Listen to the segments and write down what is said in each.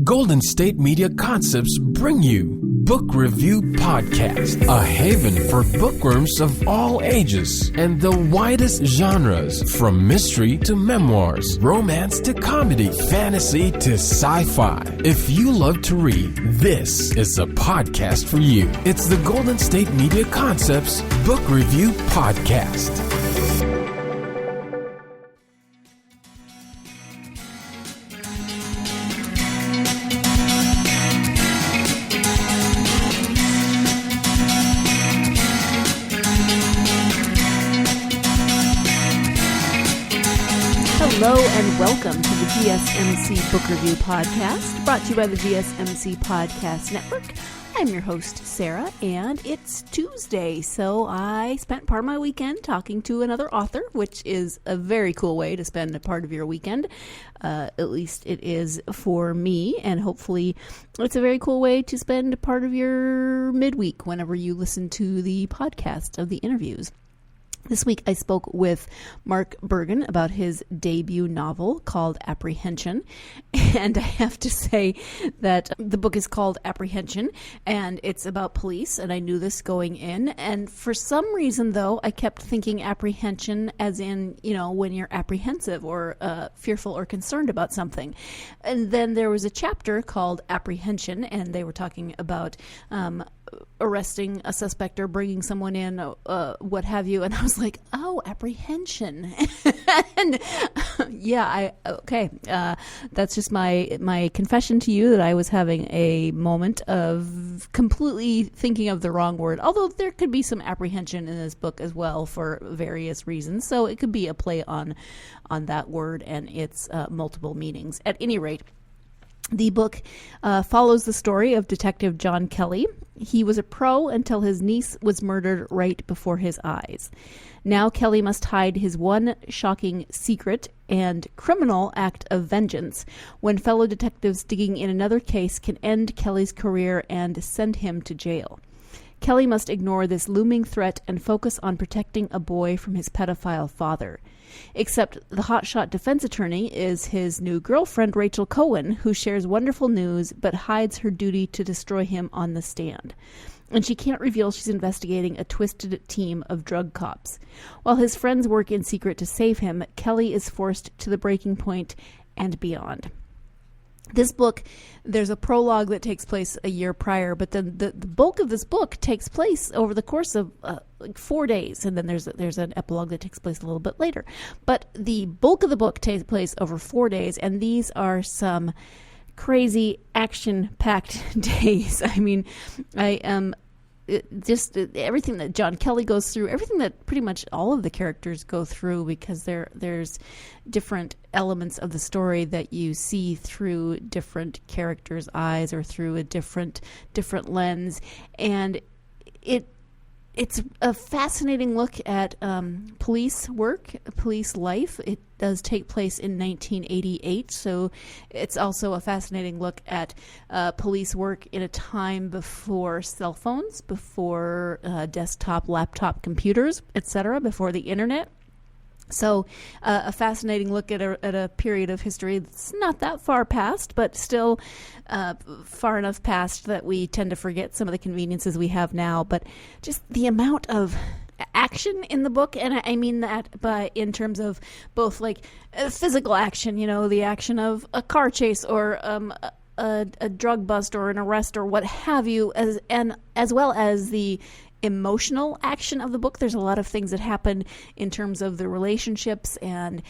Golden State Media Concepts bring you Book Review Podcast, a haven for bookworms of all ages and the widest genres, from mystery to memoirs, romance to comedy, fantasy to sci-fi. If you love to read, this is a podcast for you. It's the Golden State Media Concepts Book Review Podcast. Hello and welcome to the GSMC Book Review Podcast, brought to you by the GSMC Podcast Network. I'm your host, Sarah, and it's Tuesday, so I spent part of my weekend talking to another author, which is a very cool way to spend a part of your weekend. At least it is for me, and hopefully it's a very cool way to spend a part of your midweek whenever you listen to the podcast of the interviews. This week I spoke with Mark Bergen about his debut novel called Apprehension, and I have to say that the book is called Apprehension, and it's about police, and I knew this going in, and for some reason, though, I kept thinking apprehension as in, when you're apprehensive or fearful or concerned about something. And then there was a chapter called Apprehension, and they were talking about arresting a suspect or bringing someone in, what have you, and I was like, oh, apprehension. And that's just my confession to you that I was having a moment of completely thinking of the wrong word, although there could be some apprehension in this book as well for various reasons, so it could be a play on that word and its multiple meanings. At any rate, the book follows the story of Detective John Kelly. He was a pro until his niece was murdered right before his eyes. Now Kelly must hide his one shocking secret and criminal act of vengeance when fellow detectives digging in another case can end Kelly's career and send him to jail. Kelly must ignore this looming threat and focus on protecting a boy from his pedophile father. Except the hotshot defense attorney is his new girlfriend, Rachel Cohen, who shares wonderful news but hides her duty to destroy him on the stand. And she can't reveal she's investigating a twisted team of drug cops. While his friends work in secret to save him, Kelly is forced to the breaking point and beyond. This book, there's a prologue that takes place a year prior, but then the bulk of this book takes place over the course of 4 days, and then there's an epilogue that takes place a little bit later. But the bulk of the book takes place over 4 days, and these are some crazy action-packed days. I mean, everything that John Kelly goes through, everything that pretty much all of the characters go through, because there's different elements of the story that you see through different characters' eyes or through a different lens, and it's a fascinating look at police work, police life. It does take place in 1988, so it's also a fascinating look at police work in a time before cell phones, before desktop, laptop computers, etc., before the internet. So a fascinating look at a period of history that's not that far past, but still far enough past that we tend to forget some of the conveniences we have now. But just the amount of action in the book, and I mean that in terms of both like physical action, the action of a car chase or a drug bust or an arrest or what have you, as well as the emotional action of the book. There's a lot of things that happen in terms of the relationships and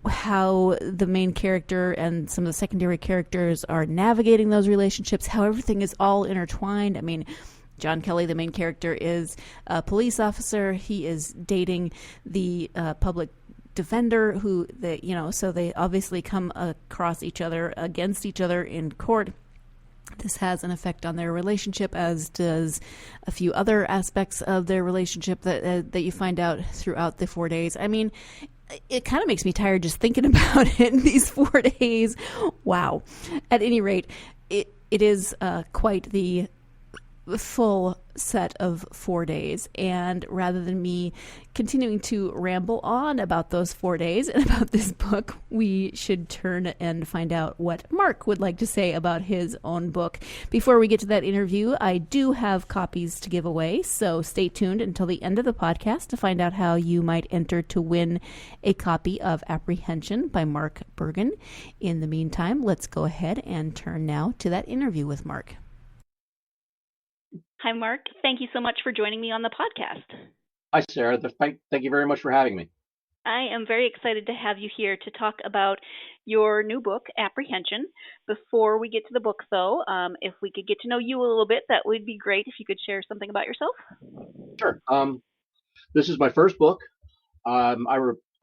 how the main character and some of the secondary characters are navigating those relationships, how everything is all intertwined. I mean, John Kelly, the main character, is a police officer. He is dating the public defender so they obviously come across each other, against each other in court. This has an effect on their relationship, as does a few other aspects of their relationship that you find out throughout the 4 days. I mean, it kind of makes me tired just thinking about it in these 4 days. Wow. At any rate, it is quite the full set of 4 days. And rather than me continuing to ramble on about those 4 days and about this book, we should turn and find out what Mark would like to say about his own book. Before we get to that interview, I do have copies to give away, so stay tuned until the end of the podcast to find out how you might enter to win a copy of Apprehension by Mark Bergen. In the meantime, let's go ahead and turn now to that interview with Mark. Hi, Mark. Thank you so much for joining me on the podcast. Hi, Sarah. Thank you very much for having me. I am very excited to have you here to talk about your new book, Apprehension. Before we get to the book, though, if we could get to know you a little bit, that would be great if you could share something about yourself. Sure. This is my first book. I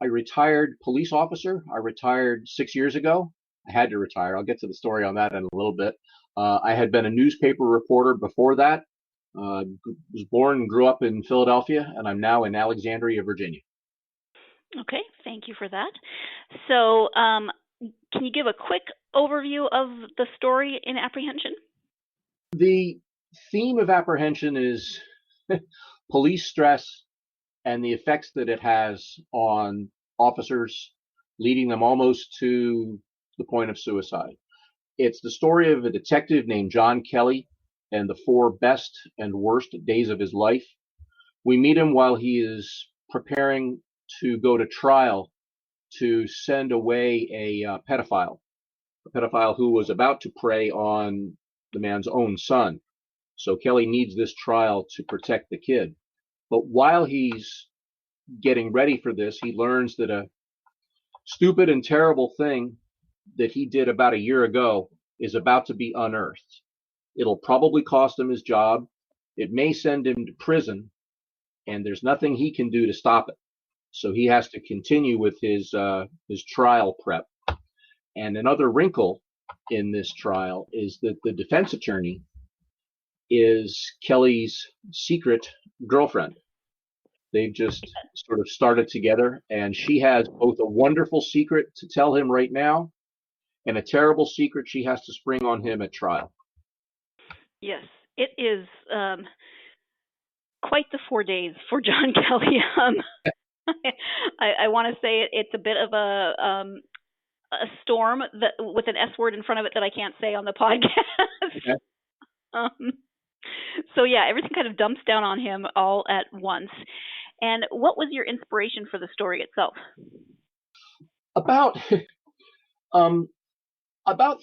retired police officer. I retired 6 years ago. I had to retire. I'll get to the story on that in a little bit. I had been a newspaper reporter before that. Was born and grew up in Philadelphia, and I'm now in Alexandria, Virginia. Okay, thank you for that. So, can you give a quick overview of the story in Apprehension? The theme of Apprehension is police stress and the effects that it has on officers, leading them almost to the point of suicide. It's the story of a detective named John Kelly and the 4 best and worst days of his life. We meet him while he is preparing to go to trial to send away a pedophile who was about to prey on the man's own son. So Kelly needs this trial to protect the kid. But while he's getting ready for this, he learns that a stupid and terrible thing that he did about a year ago is about to be unearthed. It'll probably cost him his job. It may send him to prison, and there's nothing he can do to stop it. So he has to continue with his trial prep. And another wrinkle in this trial is that the defense attorney is Kelly's secret girlfriend. They've just sort of started together, and she has both a wonderful secret to tell him right now and a terrible secret she has to spring on him at trial. Yes, it is quite the 4 days for John Kelly. I want to say it's a bit of a storm that with an S word in front of it that I can't say on the podcast. Okay. So yeah, everything kind of dumps down on him all at once. And what was your inspiration for the story itself? About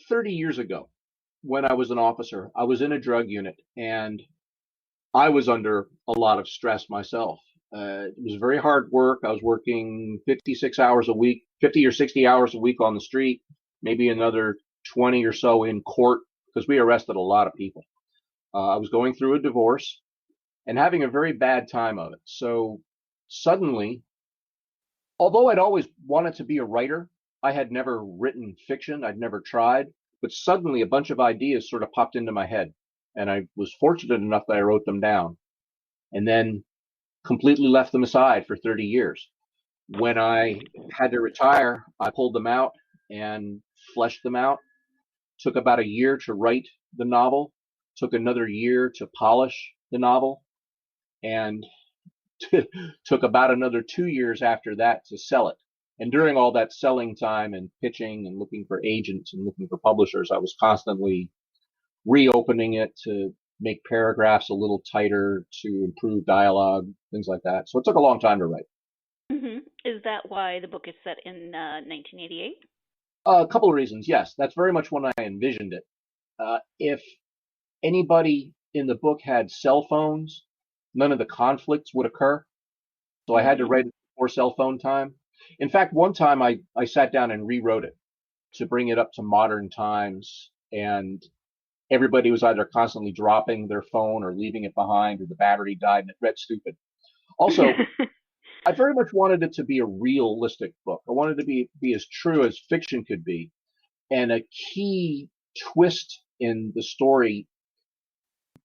30 years ago, when I was an officer, I was in a drug unit, and I was under a lot of stress myself. It was very hard work. I was working 56 hours a week, 50 or 60 hours a week on the street, maybe another 20 or so in court, because we arrested a lot of people. I was going through a divorce and having a very bad time of it. So suddenly, although I'd always wanted to be a writer, I had never written fiction. I'd never tried. But suddenly a bunch of ideas sort of popped into my head, and I was fortunate enough that I wrote them down and then completely left them aside for 30 years. When I had to retire, I pulled them out and fleshed them out. Took about a year to write the novel, took another year to polish the novel, and took about another 2 years after that to sell it. And during all that selling time and pitching and looking for agents and looking for publishers, I was constantly reopening it to make paragraphs a little tighter, to improve dialogue, things like that. So it took a long time to write. Mm-hmm. Is that why the book is set in 1988? A couple of reasons. Yes, that's very much when I envisioned it. If anybody in the book had cell phones, none of the conflicts would occur. So I had to write it before cell phone time. In fact, one time I sat down and rewrote it to bring it up to modern times, and everybody was either constantly dropping their phone or leaving it behind, or the battery died and it read stupid. Also, I very much wanted it to be a realistic book. I wanted it to be as true as fiction could be. And a key twist in the story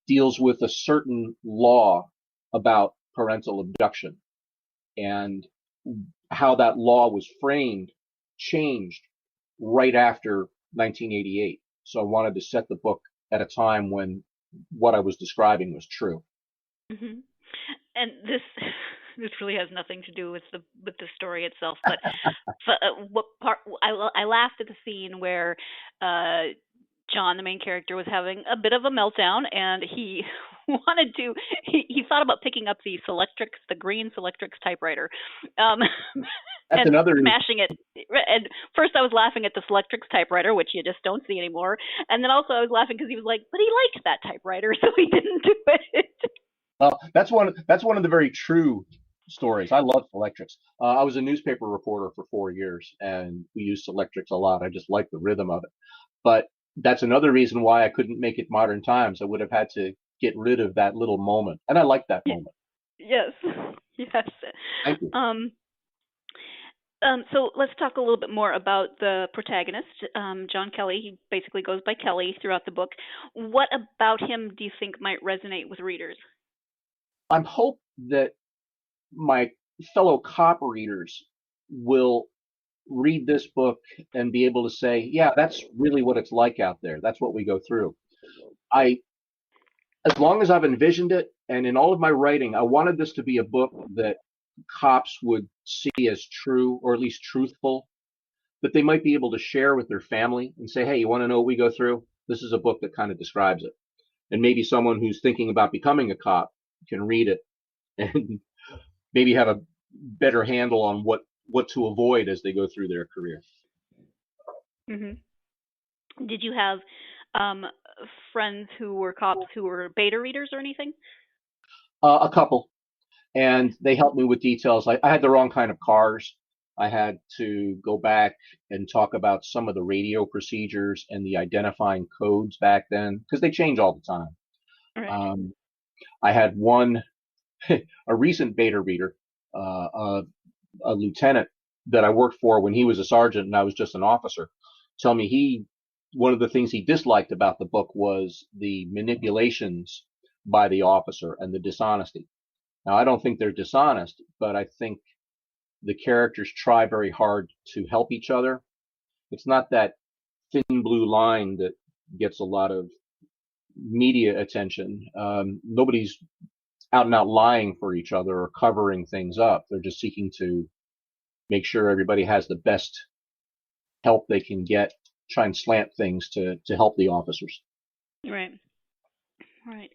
deals with a certain law about parental abduction, and how that law was framed changed right after 1988. So I wanted to set the book at a time when what I was describing was true. Hmm. And this really has nothing to do with the story itself, but what part I laughed at the scene where John, the main character, was having a bit of a meltdown, and he he thought about picking up the green Selectrix typewriter, um, That's and another. smashing it. And first I was laughing at the Selectrix typewriter, which you just don't see anymore, and then also I was laughing because he was like, but he liked that typewriter, so he didn't do it. Well, that's one of the very true stories. I love Selectrix. I was a newspaper reporter for 4 years, and we used Selectrix a lot. I just like the rhythm of it. But that's another reason why I couldn't make it modern times. I would have had to get rid of that little moment, and I like that moment. Yes, yes. Thank you. So let's talk a little bit more about the protagonist, John Kelly. He basically goes by Kelly throughout the book. What about him do you think might resonate with readers? I hope that my fellow cop readers will read this book and be able to say, yeah, that's really what it's like out there. That's what we go through. As long as I've envisioned it, and in all of my writing, I wanted this to be a book that cops would see as true, or at least truthful, that they might be able to share with their family and say, hey, you want to know what we go through? This is a book that kind of describes it. And maybe someone who's thinking about becoming a cop can read it and maybe have a better handle on what to avoid as they go through their career. Mm-hmm. Did you have friends who were cops who were beta readers or anything? A couple. And they helped me with details. I had the wrong kind of cars. I had to go back and talk about some of the radio procedures and the identifying codes back then, because they change all the time. Right. I had one, a recent beta reader, a lieutenant that I worked for when he was a sergeant and I was just an officer, tell me one of the things he disliked about the book was the manipulations by the officer and the dishonesty. Now, I don't think they're dishonest, but I think the characters try very hard to help each other. It's not that thin blue line that gets a lot of media attention. Nobody's out and out lying for each other or covering things up. They're just seeking to make sure everybody has the best help they can get, try and slant things to help the officers. Right. Right.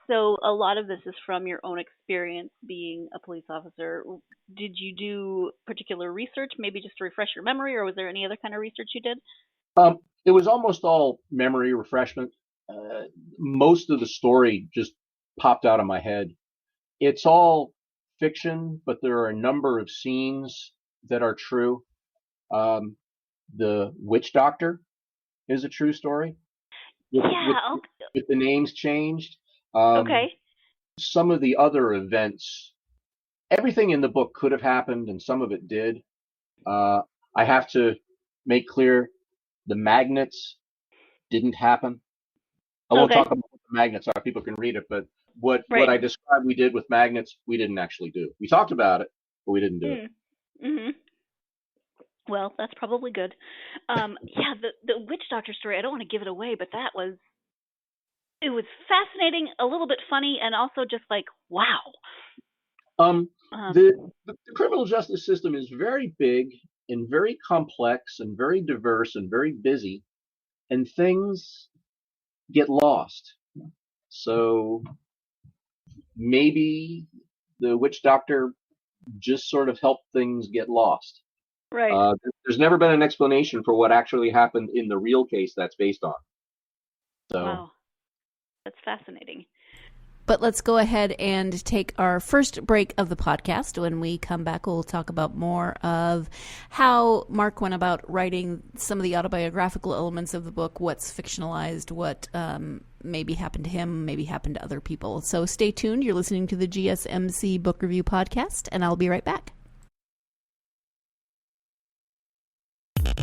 So a lot of this is from your own experience being a police officer. Did you do particular research, maybe just to refresh your memory, or was there any other kind of research you did? It was almost all memory refreshment. Most of the story just popped out of my head. It's all fiction, but there are a number of scenes that are true. The witch doctor is a true story. With the names changed. Okay. Some of the other events, everything in the book could have happened, and some of it did. I have to make clear the magnets didn't happen. I won't talk about what the magnets are. People can read it, but what I described we did with magnets, we didn't actually do. We talked about it, but we didn't do it. Mm-hmm. Well, that's probably good. Yeah, the witch doctor story, I don't want to give it away, but it was fascinating, a little bit funny, and also just like, wow. The criminal justice system is very big and very complex and very diverse and very busy, and things get lost. So maybe the witch doctor just sort of helped things get lost. Right. There's never been an explanation for what actually happened in the real case that's based on. So. Wow. That's fascinating. But let's go ahead and take our first break of the podcast. When we come back, we'll talk about more of how Mark went about writing some of the autobiographical elements of the book, what's fictionalized, what maybe happened to him, maybe happened to other people. So stay tuned. You're listening to the GSMC Book Review Podcast, and I'll be right back.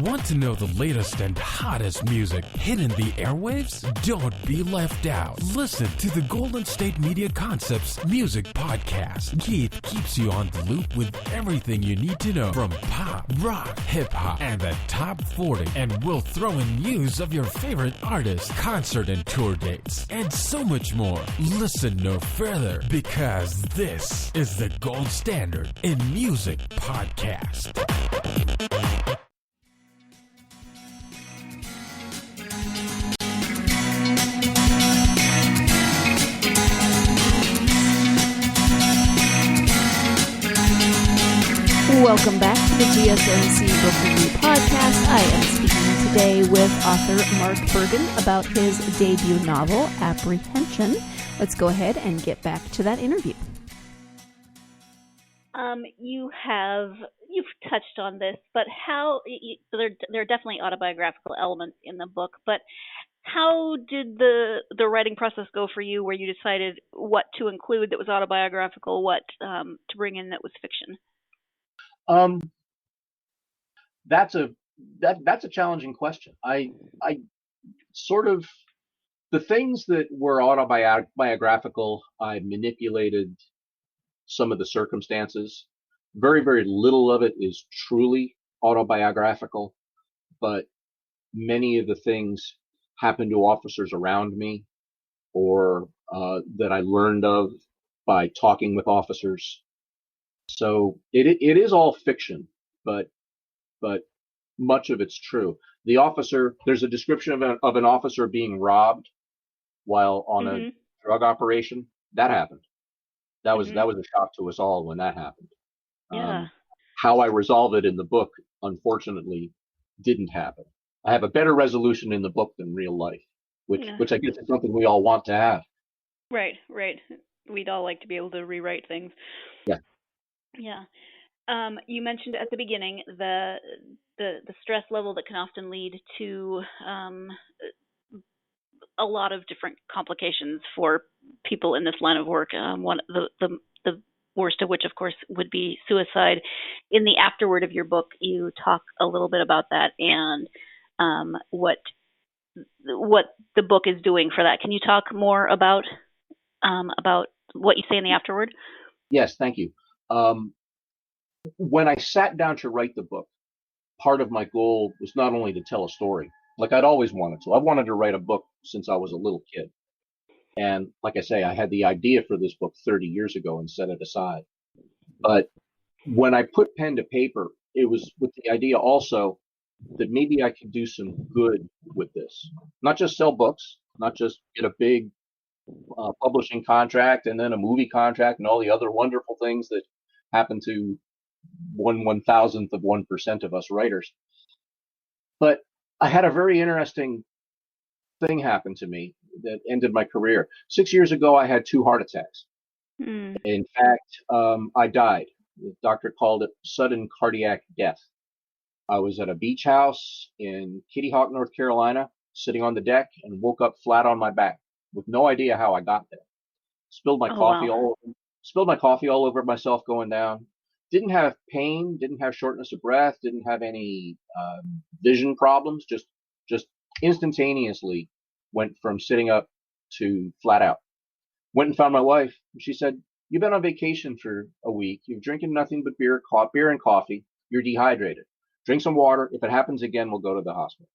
Want to know the latest and hottest music hitting the airwaves? Don't be left out. Listen to the Golden State Media Concepts Music Podcast. Keith keeps you on the loop with everything you need to know from pop, rock, hip-hop, and the top 40. And we'll throw in news of your favorite artists, concert and tour dates, and so much more. Listen no further, because this is the gold standard in music podcast. Welcome back to the GSMC Book Review Podcast. I am speaking today with author Mark Bergen about his debut novel, Apprehension. Let's go ahead and get back to that interview. You've touched on this, but there are definitely autobiographical elements in the book, but how did the writing process go for you, where you decided what to include that was autobiographical, what to bring in that was fiction? That's a challenging question. I sort of, the things that were autobiographical, I manipulated some of the circumstances. Very, very little of it is truly autobiographical, but many of the things happened to officers around me, or that I learned of by talking with officers. So it is all fiction, but much of it's true. The officer, there's a description of an officer being robbed while on a drug operation. That happened. That was a shock to us all when that happened. Yeah. How I resolve it in the book, unfortunately, didn't happen. I have a better resolution in the book than real life, which I guess is something we all want to have. Right. We'd all like to be able to rewrite things. Yeah. Yeah. You mentioned at the beginning the stress level that can often lead to a lot of different complications for people in this line of work. One the worst of which, of course, would be suicide. In the afterword of your book, you talk a little bit about that and what the book is doing for that. Can you talk more about what you say in the afterword? Yes, thank you. When I sat down to write the book, part of my goal was not only to tell a story, like I'd always wanted to. I wanted to write a book since I was a little kid. And like I say, I had the idea for this book 30 years ago and set it aside. But when I put pen to paper, it was with the idea also that maybe I could do some good with this. Not just sell books, not just get a big publishing contract and then a movie contract and all the other wonderful things that happen to 1/1000th of 1% of us writers. But I had a very interesting thing happen to me that ended my career. 6 years ago, I had 2 heart attacks. In fact, I died. The doctor called it sudden cardiac death. I was at a beach house in Kitty Hawk, North Carolina, sitting on the deck, and woke up flat on my back with no idea how I got there. Spilled my coffee all over myself going down. Didn't have pain, didn't have shortness of breath, didn't have any vision problems. Just instantaneously went from sitting up to flat out. Went and found my wife. She said, "You've been on vacation for a week. You're drinking nothing but beer and coffee. You're dehydrated. Drink some water. If it happens again, we'll go to the hospital."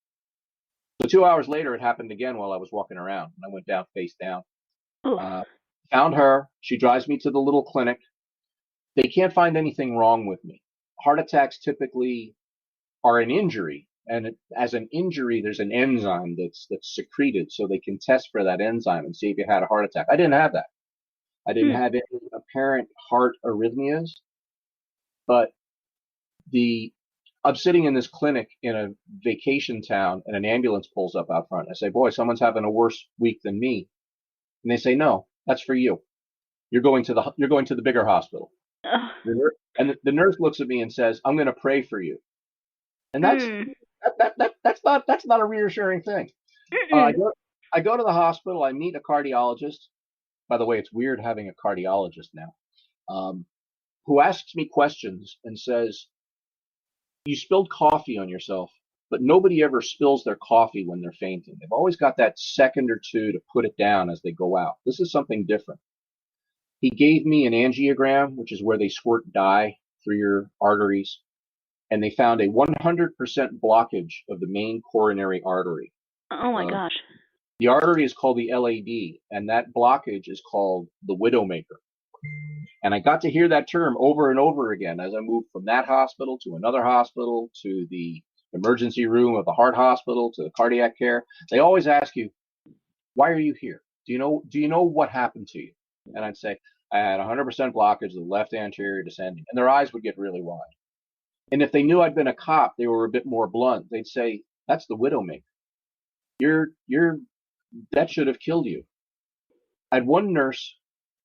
So 2 hours later, it happened again while I was walking around. And I went down face down. Found her. She drives me to the little clinic. They can't find anything wrong with me. Heart attacks typically are an injury. And as an injury, there's an enzyme that's secreted, so they can test for that enzyme and see if you had a heart attack. I didn't have that. I didn't have any apparent heart arrhythmias, but I'm sitting in this clinic in a vacation town, and an ambulance pulls up out front. I say, "Boy, someone's having a worse week than me." And they say, "No, that's for you. You're going to the bigger hospital." And the nurse looks at me and says, "I'm going to pray for you." And that's not a reassuring thing. I go to the hospital. I meet a cardiologist. By the way, it's weird having a cardiologist now, who asks me questions and says, "You spilled coffee on yourself. but nobody ever spills their coffee when they're fainting. They've always got that second or two to put it down as they go out. This is something different. He gave me an angiogram, which is where they squirt dye through your arteries, and they found a 100% blockage of the main coronary artery. Oh my gosh. The artery is called the LAD, and that blockage is called the widowmaker. And I got to hear that term over and over again as I moved from that hospital to another hospital, to the emergency room of the heart hospital, to the cardiac care. They always ask you, why are you here? Do you know what happened to you? And I'd say, I had 100% blockage of the left anterior descending. And their eyes would get really wide. And if they knew I'd been a cop, they were a bit more blunt. They'd say, that's the widowmaker. That should have killed you. I had one nurse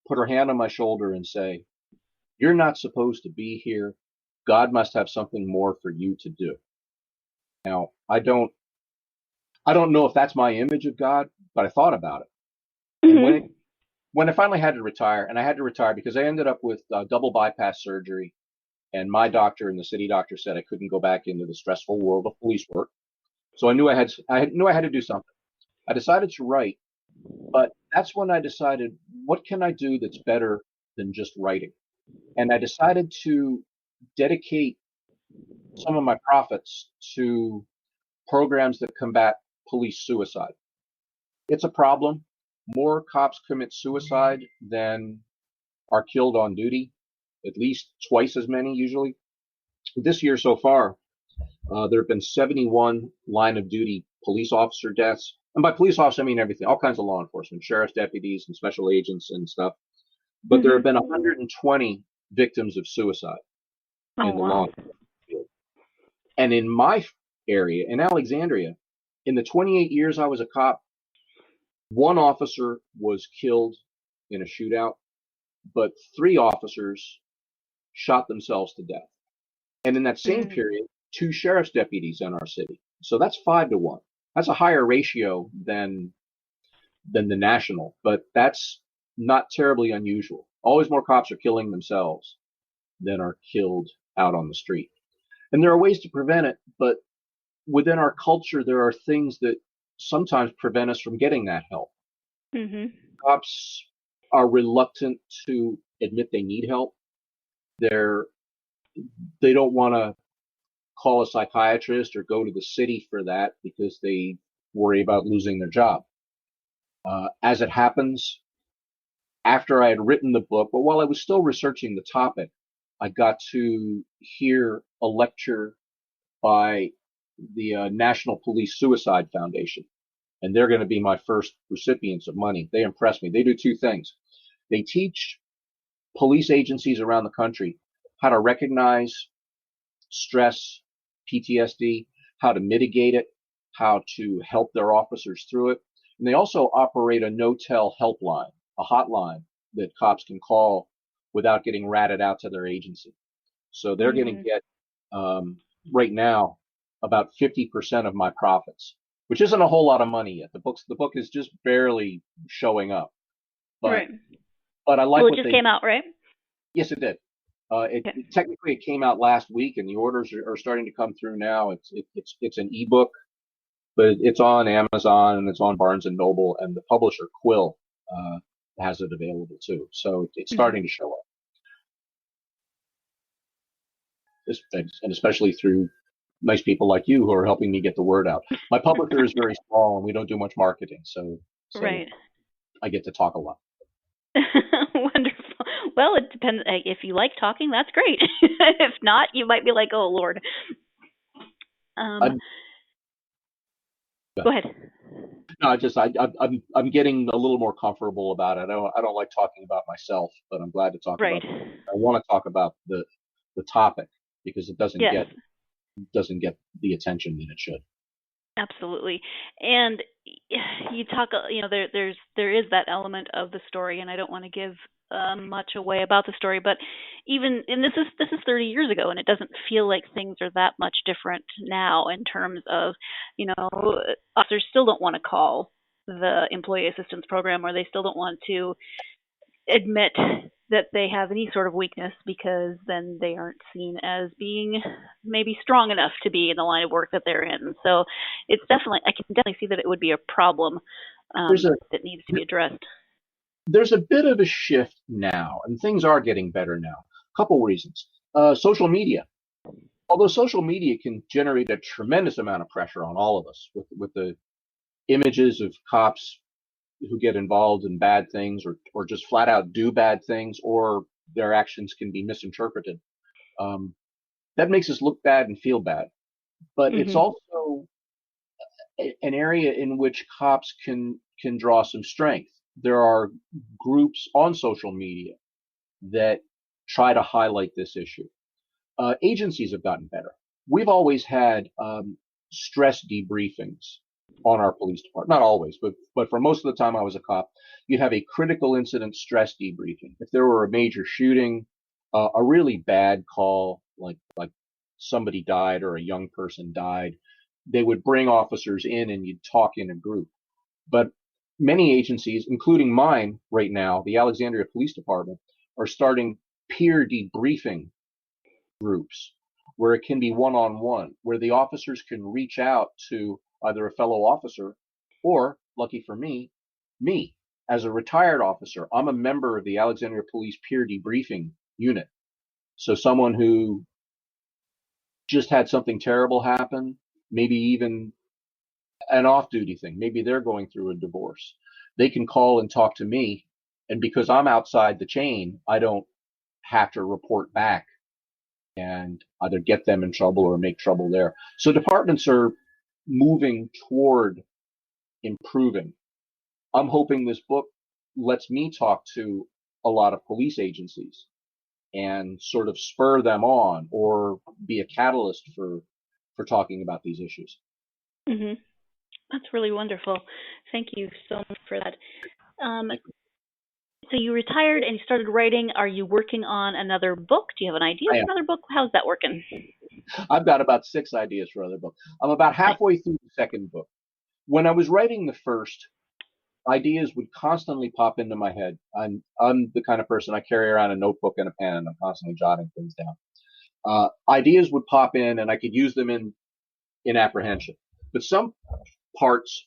put her hand on my shoulder and say, you're not supposed to be here. God must have something more for you to do. Now, I don't know if that's my image of God, but I thought about it. Mm-hmm. And when I finally had to retire, and I had to retire because I ended up with double bypass surgery, and my doctor and the city doctor said I couldn't go back into the stressful world of police work. So I knew I had to do something. I decided to write, but that's when I decided, what can I do that's better than just writing? And I decided to dedicate some of my profits to programs that combat police suicide. It's a problem. More cops commit suicide than are killed on duty, at least twice as many usually. This year so far, there have been 71 line of duty police officer deaths. And by police officer, I mean everything, all kinds of law enforcement, sheriff's deputies and special agents and stuff. But there have been 120 victims of suicide in the law enforcement field. And in my area, in Alexandria, in the 28 years I was a cop, one officer was killed in a shootout, but 3 officers shot themselves to death. And in that same period, 2 sheriff's deputies in our city. So that's 5 to 1. That's a higher ratio than the national, but that's not terribly unusual. Always more cops are killing themselves than are killed out on the street. And there are ways to prevent it, but within our culture, there are things that sometimes prevent us from getting that help. Cops are reluctant to admit they need help. They don't want to call a psychiatrist or go to the city for that because they worry about losing their job. As it happens, after I had written the book, but while I was still researching the topic, I got to hear a lecture by the National Police Suicide Foundation, and they're going to be my first recipients of money. They impressed me. They do 2 things. They teach police agencies around the country how to recognize stress, PTSD, how to mitigate it, how to help their officers through it. And they also operate a no-tell helpline, a hotline that cops can call without getting ratted out to their agency. So they're going to get, right now, about 50% of my profits, which isn't a whole lot of money yet. The book is just barely showing up. But I like well, it just came out, right? Yes, it did. Technically, it came out last week, and the orders are starting to come through now. It's an ebook, but it's on Amazon and it's on Barnes and Noble, and the publisher Quill has it available too. So it's starting to show up, and especially through nice people like you who are helping me get the word out. My publisher is very small, and we don't do much marketing, so I get to talk a lot. Wonderful. Well, it depends. If you like talking, that's great. If not, you might be like, "Oh Lord." Go ahead. No, I'm getting a little more comfortable about it. I don't like talking about myself, but I'm glad to talk about it. I want to talk about the topic because it doesn't get the attention that it should. Absolutely. And you talk, there is that element of the story, and I don't want to give much away about the story, but and this is 30 years ago, and it doesn't feel like things are that much different now in terms of, officers still don't want to call the employee assistance program, or they still don't want to admit that they have any sort of weakness, because then they aren't seen as being maybe strong enough to be in the line of work that they're in. So it's definitely, I can definitely see that it would be a problem that needs to be addressed. There's a bit of a shift now, and things are getting better now. A couple reasons. Social media. Although social media can generate a tremendous amount of pressure on all of us with the images of cops who get involved in bad things or just flat out do bad things, or their actions can be misinterpreted. That makes us look bad and feel bad. But it's also an area in which cops can draw some strength. There are groups on social media that try to highlight this issue. Agencies have gotten better. We've always had stress debriefings on our police department. Not always, but for most of the time I was a cop, you'd have a critical incident stress debriefing. If there were a major shooting, a really bad call, like somebody died or a young person died, they would bring officers in and you'd talk in a group. But many agencies, including mine right now, the Alexandria Police Department, are starting peer debriefing groups where it can be one-on-one, where the officers can reach out to either a fellow officer or, lucky for me as a retired officer. I'm a member of the Alexandria Police Peer Debriefing Unit. So someone who just had something terrible happen, maybe even an off-duty thing, maybe they're going through a divorce, they can call and talk to me, and because I'm outside the chain, I don't have to report back and either get them in trouble or make trouble there. So departments are moving toward improving. I'm hoping this book lets me talk to a lot of police agencies and sort of spur them on or be a catalyst for talking about these issues. Mm-hmm. That's really wonderful. Thank you so much for that. So you retired and you started writing. Are you working on another book? Do you have an idea for another book? How's that working? I've got about 6 ideas for other books. I'm about halfway through the second book. When I was writing the first, ideas would constantly pop into my head. I'm the kind of person, I carry around a notebook and a pen, and I'm constantly jotting things down. Ideas would pop in, and I could use them in apprehension. But some parts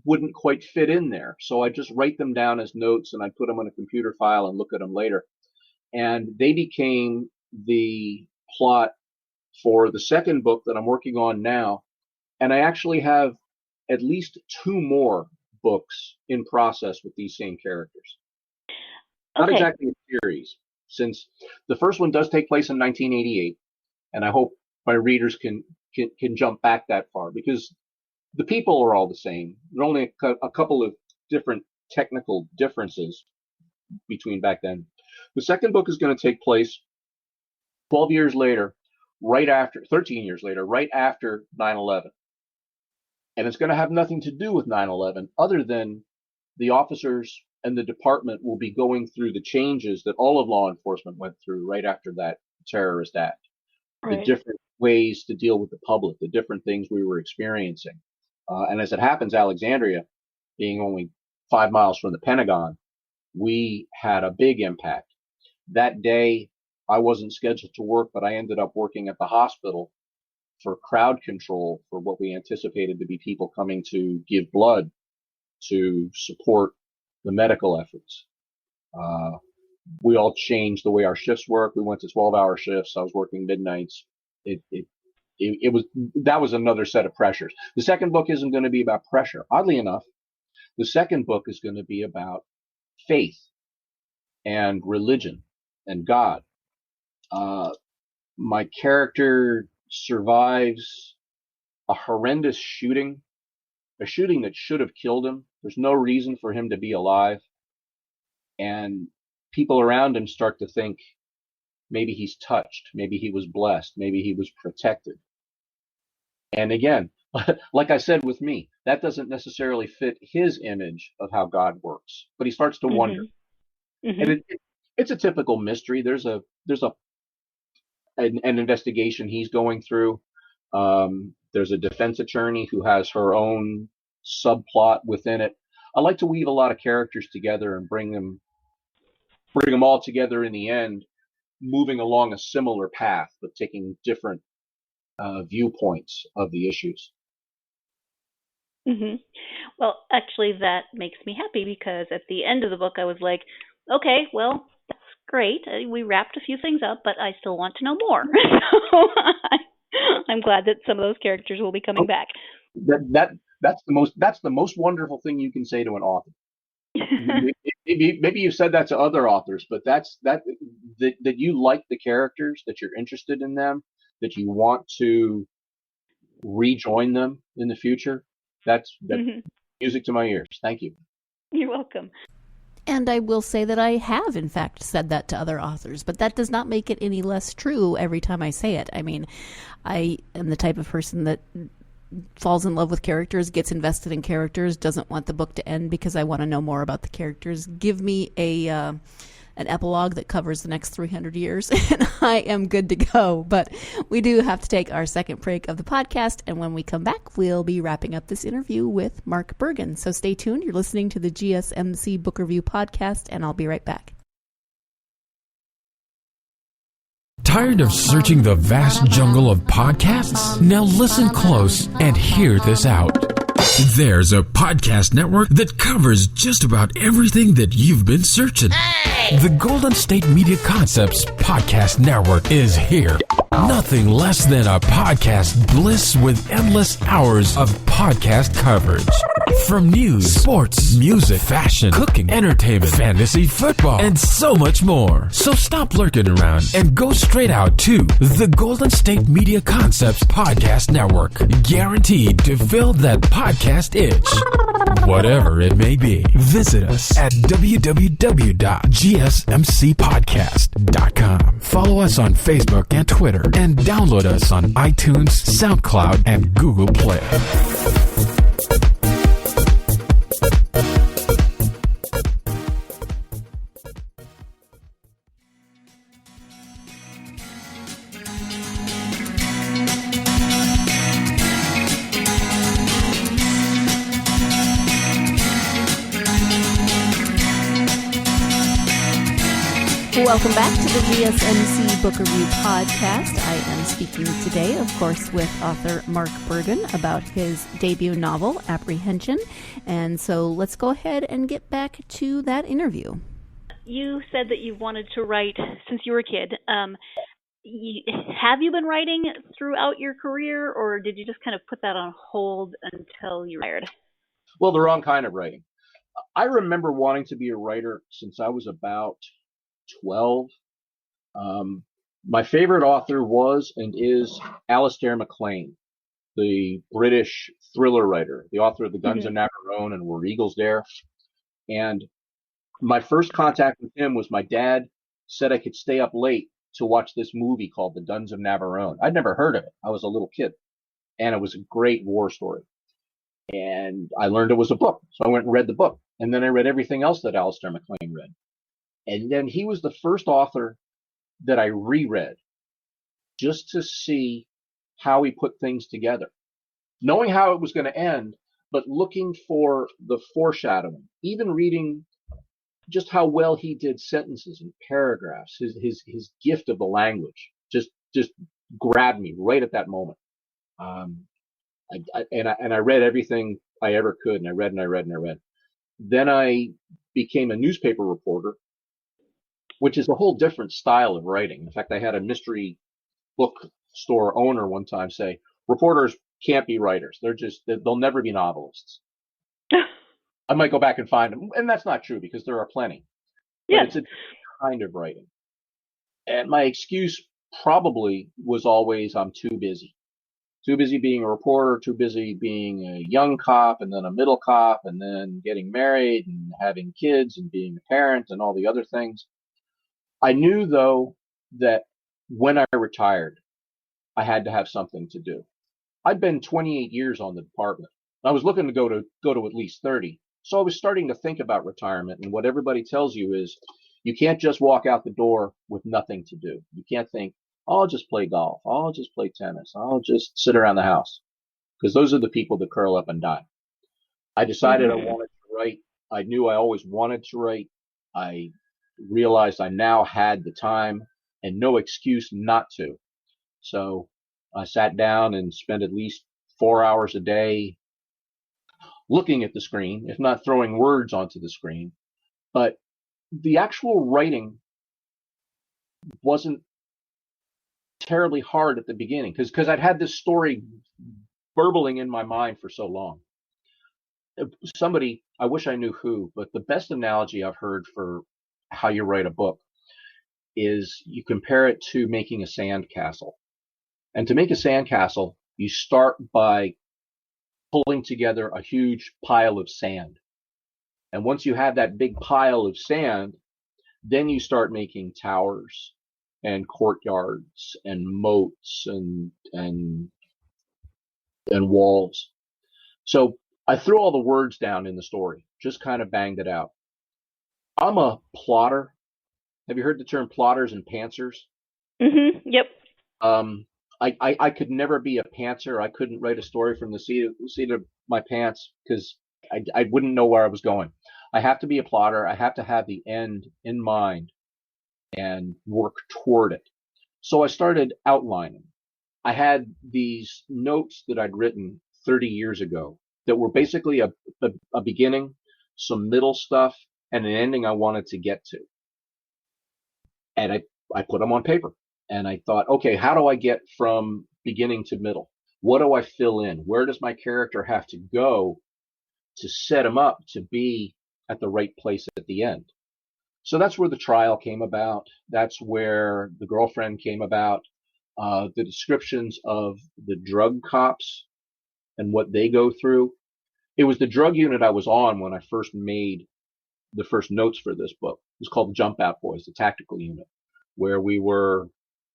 wouldn't quite fit in there. So I just write them down as notes, and I put them on a computer file and look at them later. And they became the plot for the second book that I'm working on now. And I actually have at least 2 more books in process with these same characters. Okay. Not exactly a series, since the first one does take place in 1988. And I hope my readers can jump back that far, because the people are all the same. There are only a couple of different technical differences between back then. The second book is going to take place 12 years later, 13 years later, right after 9/11. And it's going to have nothing to do with 9/11 other than the officers and the department will be going through the changes that all of law enforcement went through right after that terrorist act. Right. The different ways to deal with the public, the different things we were experiencing. And as it happens, Alexandria, being only 5 miles from the Pentagon, we had a big impact. That day, I wasn't scheduled to work, but I ended up working at the hospital for crowd control for what we anticipated to be people coming to give blood to support the medical efforts. We all changed the way our shifts work. We went to 12-hour shifts. I was working midnights. That was another set of pressures. The second book isn't going to be about pressure. Oddly enough, the second book is going to be about faith and religion and God. My character survives a horrendous shooting, a shooting that should have killed him. There's no reason for him to be alive. And people around him start to think maybe he's touched, maybe he was blessed, maybe he was protected. And again, like I said with me, that doesn't necessarily fit his image of how God works, but he starts to wonder. Mm-hmm. And it's a typical mystery. There's an investigation he's going through. There's a defense attorney who has her own subplot within it. I like to weave a lot of characters together and bring them bring them all together in the end, moving along a similar path, but taking different viewpoints of the issues. Hmm. Well, actually, that makes me happy because at the end of the book, I was like, okay, well, that's great. We wrapped a few things up, but I still want to know more. So I'm glad that some of those characters will be coming back. That's the most wonderful thing you can say to an author. Maybe you've said that to other authors, but that you like the characters, that you're interested in them, that you want to rejoin them in the future. That's music to my ears. Thank you. You're welcome. And I will say that I have, in fact, said that to other authors, but that does not make it any less true every time I say it. I mean, I am the type of person that falls in love with characters, gets invested in characters, doesn't want the book to end because I want to know more about the characters. Give me an epilogue that covers the next 300 years, and I am good to go. But we do have to take our second break of the podcast, and when we come back, we'll be wrapping up this interview with Mark Bergen. So stay tuned. You're listening to the GSMC Book Review Podcast, and I'll be right back. Tired of searching the vast jungle of podcasts? Now listen close and hear this out. There's a podcast network that covers just about everything that you've been searching. The Golden State Media Concepts Podcast Network is here. Nothing less than a podcast bliss with endless hours of podcast coverage. From news, sports, music, fashion, cooking, entertainment, fantasy, football, and so much more. So stop lurking around and go straight out to the Golden State Media Concepts Podcast Network. Guaranteed to fill that podcast itch. Whatever it may be. Visit us at www.gsmcpodcast.com. Follow us on Facebook and Twitter, and download us on iTunes, SoundCloud, and Google Play. Welcome back to the GSMC Book Review Podcast. I am speaking today, of course, with author Mark Bergen about his debut novel, Apprehension. And so let's go ahead and get back to that interview. You said that you wanted to write since you were a kid. Have you been writing throughout your career, or did you just kind of put that on hold until you retired? Well, the wrong kind of writing. I remember wanting to be a writer since I was about 12. My favorite author was and is Alistair MacLean, the British thriller writer, the author of The Guns of Navarone and Were Eagles There. And my first contact with him was my dad said I could stay up late to watch this movie called The Guns of Navarone. I'd never heard of it. I was a little kid, and it was a great war story. And I learned it was a book, so I went and read the book. And then I read everything else that Alistair MacLean read. And then he was the first author that I reread just to see how he put things together, knowing how it was going to end, but looking for the foreshadowing, even reading just how well he did sentences and paragraphs. His gift of the language just grabbed me right at that moment. I read everything I ever could, and I read and I read and I read. Then I became a newspaper reporter, which is a whole different style of writing. In fact, I had a mystery bookstore owner one time say, reporters can't be writers. They'll never be novelists. I might go back and find them. And that's not true because there are plenty. But it's a kind of writing. And my excuse probably was always, I'm too busy. Too busy being a reporter, too busy being a young cop and then a middle cop and then getting married and having kids and being a parent and all the other things. I knew, though, that when I retired, I had to have something to do. I'd been 28 years on the department. I was looking to go to at least 30. So I was starting to think about retirement. And what everybody tells you is you can't just walk out the door with nothing to do. You can't think, I'll just play golf. I'll just play tennis. I'll just sit around the house. Because those are the people that curl up and die. I decided I wanted to write. I knew I always wanted to write. I realized I now had the time and no excuse not to. So I sat down and spent at least 4 hours a day looking at the screen, if not throwing words onto the screen. But the actual writing wasn't terribly hard at the beginning because I'd had this story burbling in my mind for so long. Somebody, I wish I knew who, but the best analogy I've heard for how you write a book is you compare it to making a sandcastle. And to make a sandcastle, you start by pulling together a huge pile of sand. And once you have that big pile of sand, then you start making towers and courtyards and moats and walls. So I threw all the words down in the story, just kind of banged it out. I'm a plotter. Have you heard the term plotters and pantsers? Yep. I could never be a pantser. I couldn't write a story from the seat of my pants because I wouldn't know where I was going. I have to be a plotter. I have to have the end in mind and work toward it. So I started outlining. I had these notes that I'd written 30 years ago that were basically a beginning, some middle stuff, and an ending I wanted to get to. And I put them on paper. And I thought, okay, how do I get from beginning to middle? What do I fill in? Where does my character have to go to set him up to be at the right place at the end? So that's where the trial came about. That's where the girlfriend came about. The descriptions of the drug cops and what they go through. It was the drug unit I was on when I first made the first notes for this book. It was called the Jump Out Boys, the tactical unit, where we were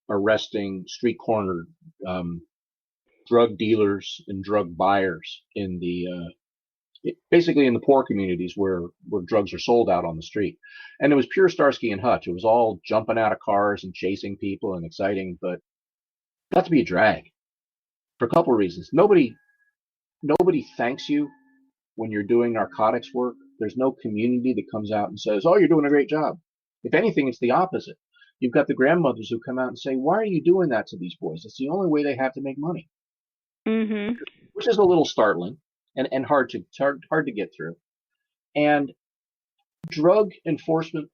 arresting street corner drug dealers and drug buyers in basically in the poor communities where drugs are sold out on the street. And it was pure Starsky and Hutch. It was all jumping out of cars and chasing people and exciting, but it got to be a drag for a couple of reasons. Nobody thanks you when you're doing narcotics work. There's no community that comes out and says, "Oh, you're doing a great job." If anything, it's the opposite. You've got the grandmothers who come out and say, "Why are you doing that to these boys? It's the only way they have to make money." Which is a little startling and hard to get through. And drug enforcement,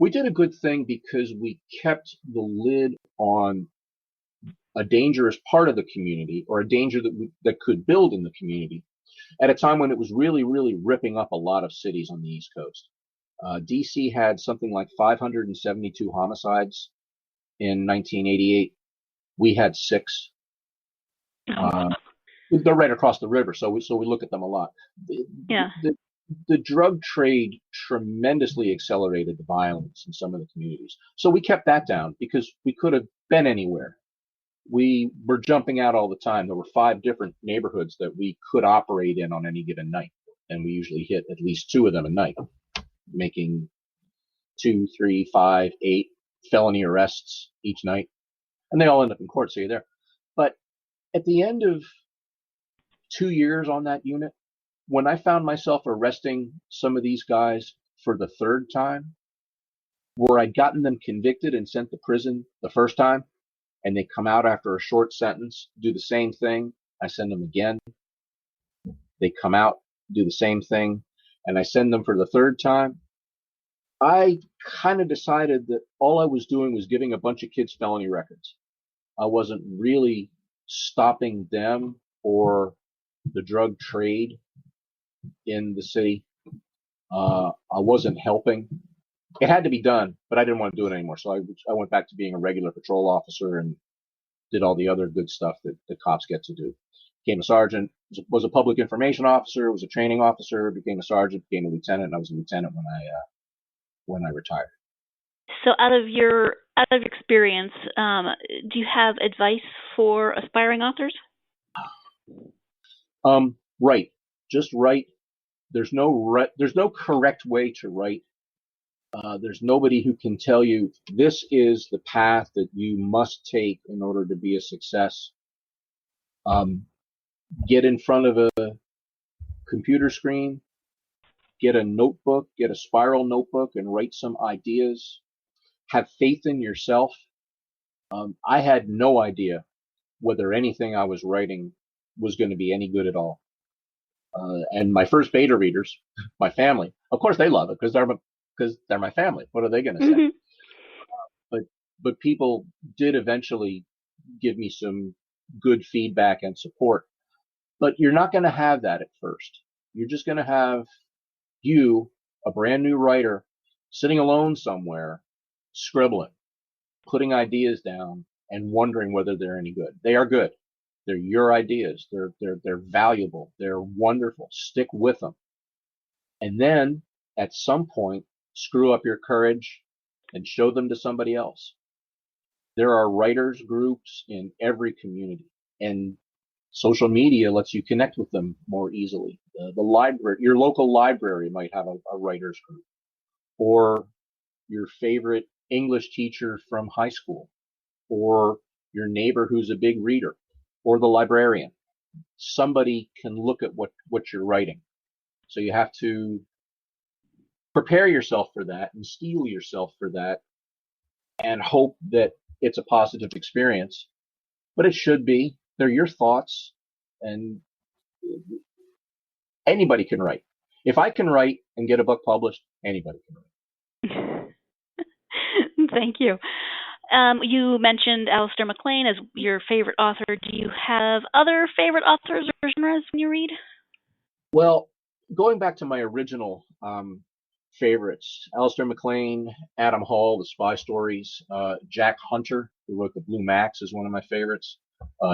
we did a good thing because we kept the lid on a dangerous part of the community, or a danger that could build in the community, at a time when it was really, really ripping up a lot of cities on the East Coast. DC had something like 572 homicides in 1988. We had 6. They're right across the river, so we look at them a lot. The drug trade tremendously accelerated the violence in some of the communities. So we kept that down because we could have been anywhere. We were jumping out all the time. There were 5 different neighborhoods that we could operate in on any given night, and we usually hit at least 2 of them a night, making 2, 3, 5, 8 felony arrests each night, and they all end up in court, so you're there. But at the end of 2 years on that unit, when I found myself arresting some of these guys for the 3rd time, where I'd gotten them convicted and sent to prison the first time, and they come out after a short sentence, do the same thing, I send them again. They come out, do the same thing, and I send them for the 3rd time. I kind of decided that all I was doing was giving a bunch of kids felony records. I wasn't really stopping them or the drug trade in the city. I wasn't helping. It had to be done, but I didn't want to do it anymore. So I went back to being a regular patrol officer and did all the other good stuff that the cops get to do. Became a sergeant, was a public information officer, was a training officer, became a sergeant, became a lieutenant, and I was a lieutenant when I retired. So out of your experience, do you have advice for aspiring authors? Write. Just write. There's no correct way to write. There's nobody who can tell you this is the path that you must take in order to be a success. Get in front of a computer screen get a notebook, get a spiral notebook and write some ideas. Have faith in yourself. I had no idea whether anything I was writing was going to be any good at all. And my first beta readers, my family, of course they love it because they're my family. What are they going to say? Mhm. But people did eventually give me some good feedback and support. But you're not going to have that at first. You're just going to have you, a brand new writer, sitting alone somewhere, scribbling, putting ideas down, and wondering whether they're any good. They are good. They're your ideas. They're valuable. They're wonderful. Stick with them. And then at some point, screw up your courage and show them to somebody else. There are writers groups in every community, and social media lets you connect with them more easily. The library, your local library might have a writers group, or your favorite English teacher from high school, or your neighbor who's a big reader, or the librarian. Somebody can look at what you're writing. So you have to prepare yourself for that and steel yourself for that and hope that it's a positive experience. But it should be. They're your thoughts, and anybody can write. If I can write and get a book published, anybody can write. Thank you. You mentioned Alistair MacLean as your favorite author. Do you have other favorite authors or genres when you read? Well, going back to my original favorites, Alistair MacLean, Adam Hall, the spy stories, Jack Hunter, who wrote The Blue Max, is one of my favorites.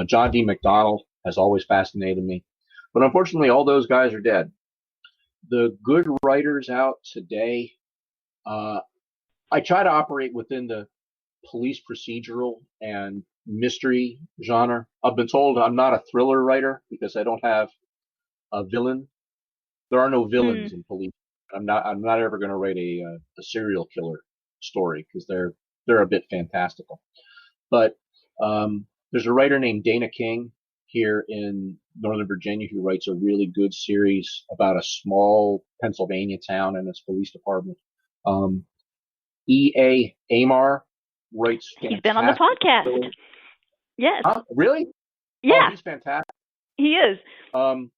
John D. MacDonald has always fascinated me. But unfortunately, all those guys are dead. The good writers out today, I try to operate within the police procedural and mystery genre. I've been told I'm not a thriller writer because I don't have a villain. There are no villains in police. I'm not ever going to write a serial killer story because they're a bit fantastical. But there's a writer named Dana King here in Northern Virginia who writes a really good series about a small Pennsylvania town and its police department. E.A. Amar writes fantastic. He's been on the podcast. Stories. Yes. Huh? Really? Yeah. Oh, he's fantastic. He is. I'll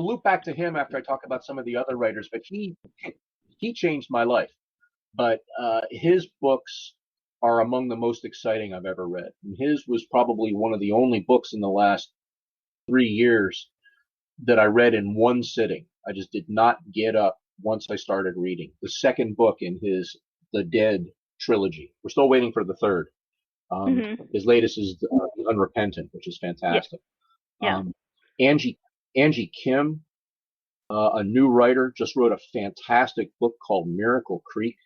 loop back to him after I talk about some of the other writers, but he changed my life. But his books are among the most exciting I've ever read. And his was probably one of the only books in the last 3 years that I read in one sitting. I just did not get up once I started reading. The second book in his The Dead trilogy. We're still waiting for the third. His latest is The Unrepentant, which is fantastic. Yeah. Angie Kim, a new writer, just wrote a fantastic book called Miracle Creek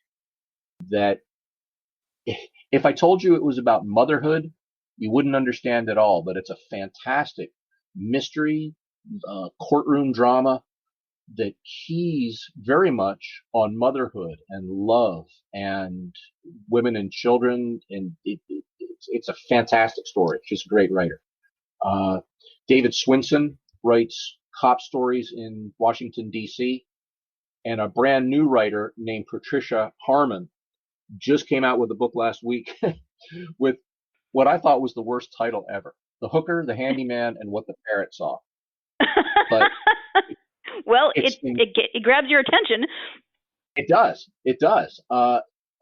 that if I told you it was about motherhood, you wouldn't understand at all, but it's a fantastic mystery, courtroom drama that keys very much on motherhood and love and women and children. And it's a fantastic story. She's a great writer. David Swinson writes cop stories in Washington, D.C. And a brand new writer named Patricia Harmon just came out with a book last week with what I thought was the worst title ever. The Hooker, the Handyman, and What the Parrot Saw. But well, it grabs your attention. It does. It does.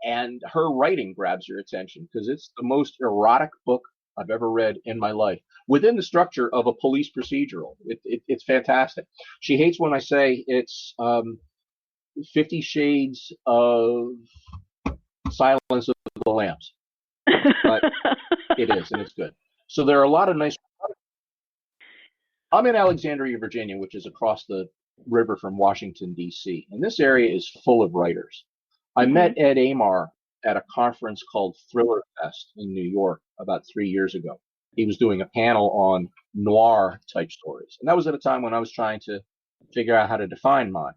And her writing grabs your attention because it's the most erotic book I've ever read in my life within the structure of a police procedural. It's fantastic. She hates when I say it's 50 Shades of Silence of the Lambs. But it is, and it's good. So there are a lot of nice. I'm in Alexandria, Virginia, which is across the river from Washington, D.C. And this area is full of writers. I met Ed Amar at a conference called Thriller Fest in New York about 3 years ago. He was doing a panel on noir type stories. And that was at a time when I was trying to figure out how to define mine.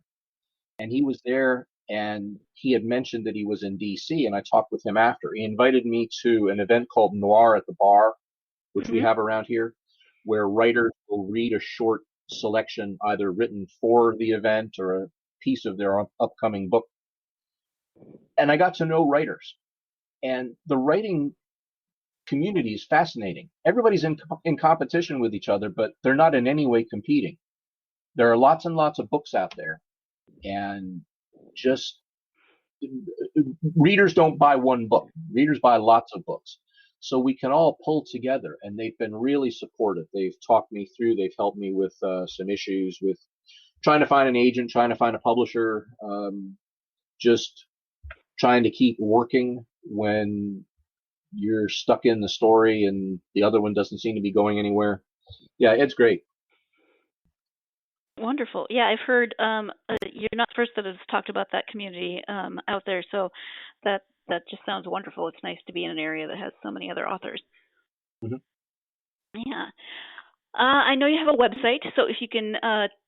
And he was there, and he had mentioned that he was in D.C., and I talked with him after. He invited me to an event called Noir at the Bar, which we have around here, where writers will read a short selection, either written for the event or a piece of their upcoming book. And I got to know writers. And the writing community is fascinating. Everybody's in competition with each other, but they're not in any way competing. There are lots and lots of books out there, and just readers don't buy one book. Readers buy lots of books. So we can all pull together, and they've been really supportive. They've talked me through. They've helped me with some issues with trying to find an agent, trying to find a publisher, just trying to keep working when you're stuck in the story and the other one doesn't seem to be going anywhere. Yeah, it's great. Wonderful. Yeah, I've heard you're not the first that has talked about that community out there, so that just sounds wonderful. It's nice to be in an area that has so many other authors. Mm-hmm. Yeah. I know you have a website, so if you can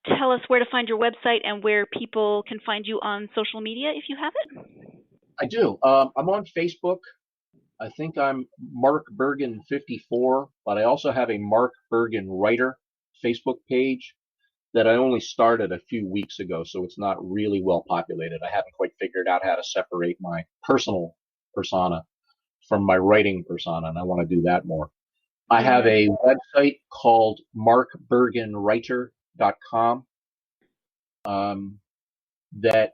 tell us where to find your website and where people can find you on social media, if you have it. I do. I'm on Facebook. I think I'm Mark Bergen 54, but I also have a Mark Bergen Writer Facebook page that I only started a few weeks ago, so it's not really well populated. I haven't quite figured out how to separate my personal persona from my writing persona, and I want to do that more. I have a website called markbergenwriter.com that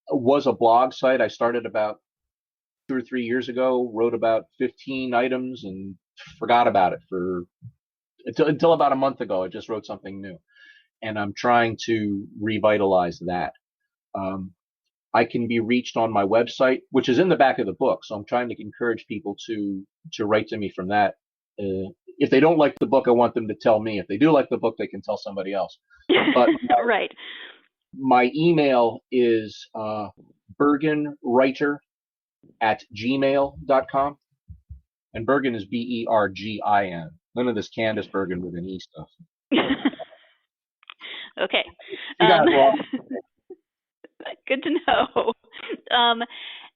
was a blog site I started about 2 or 3 years ago, wrote about 15 items and forgot about it until about a month ago. I just wrote something new, and I'm trying to revitalize that. I can be reached on my website, which is in the back of the book, so I'm trying to encourage people to write to me from that. If they don't like the book, I want them to tell me. If they do like the book, they can tell somebody else. But right. My email is bergenwriter@gmail.com. And Bergen is Bergin. None of this Candace Bergen with an E stuff. Okay. You got it wrong. Good to know.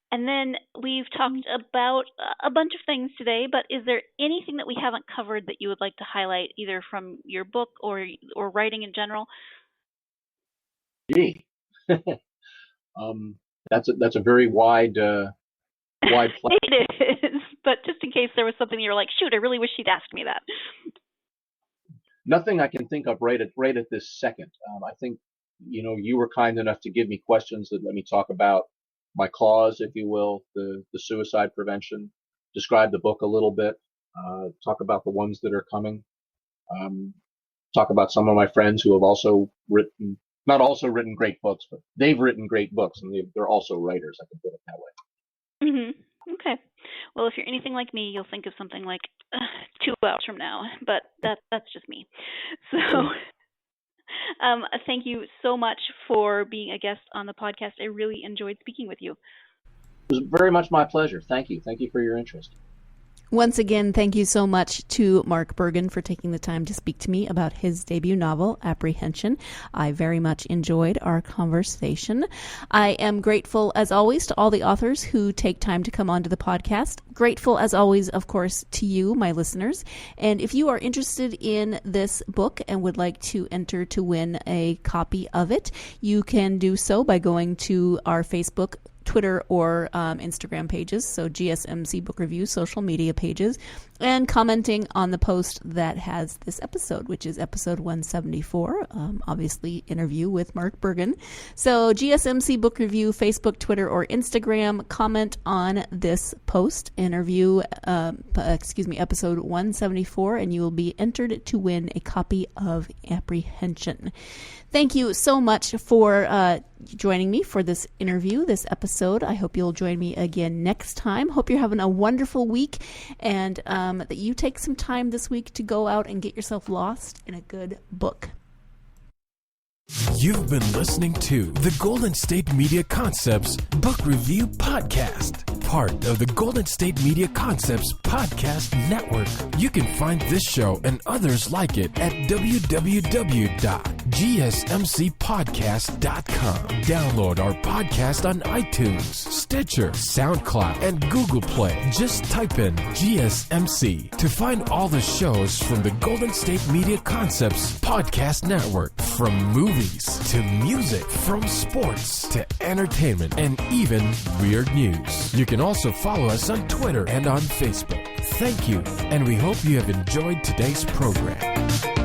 And then we've talked about a bunch of things today, but is there anything that we haven't covered that you would like to highlight, either from your book or writing in general? Gee, that's a very wide play. It is, but just in case there was something you're like, shoot, I really wish she'd asked me that. Nothing I can think of right at this second. I think you were kind enough to give me questions that let me talk about my cause, if you will, the suicide prevention, describe the book a little bit, talk about the ones that are coming, talk about some of my friends who have also not also written great books, but they've written great books, and they're also writers. I can put it that way. Mm-hmm. Okay. Well, if you're anything like me, you'll think of something like 2 hours from now, but that's just me. So thank you so much for being a guest on the podcast. I really enjoyed speaking with you. It was very much my pleasure. Thank you. Thank you for your interest. Once again, thank you so much to Mark Bergen for taking the time to speak to me about his debut novel, Apprehension. I very much enjoyed our conversation. I am grateful, as always, to all the authors who take time to come onto the podcast. Grateful, as always, of course, to you, my listeners. And if you are interested in this book and would like to enter to win a copy of it, you can do so by going to our Facebook, Twitter, or Instagram pages, so GSMC Book Review social media pages, and commenting on the post that has this episode, which is episode 174, obviously interview with Mark Bergen. So GSMC Book Review, Facebook, Twitter, or Instagram, comment on this post, episode 174, and you will be entered to win a copy of Apprehension. Thank you so much for joining me for this interview, this episode. I hope you'll join me again next time. Hope you're having a wonderful week, and that you take some time this week to go out and get yourself lost in a good book. You've been listening to the Golden State Media Concepts Book Review Podcast. part of the Golden State Media Concepts Podcast Network. You can find this show and others like it at www.gsmcpodcast.com. Download our podcast on iTunes, Stitcher, SoundCloud, and Google Play. Just type in GSMC to find all the shows from the Golden State Media Concepts Podcast Network. From movies to music, from sports to entertainment, and even weird news. You can also follow us on Twitter and on Facebook. Thank you, and we hope you have enjoyed today's program.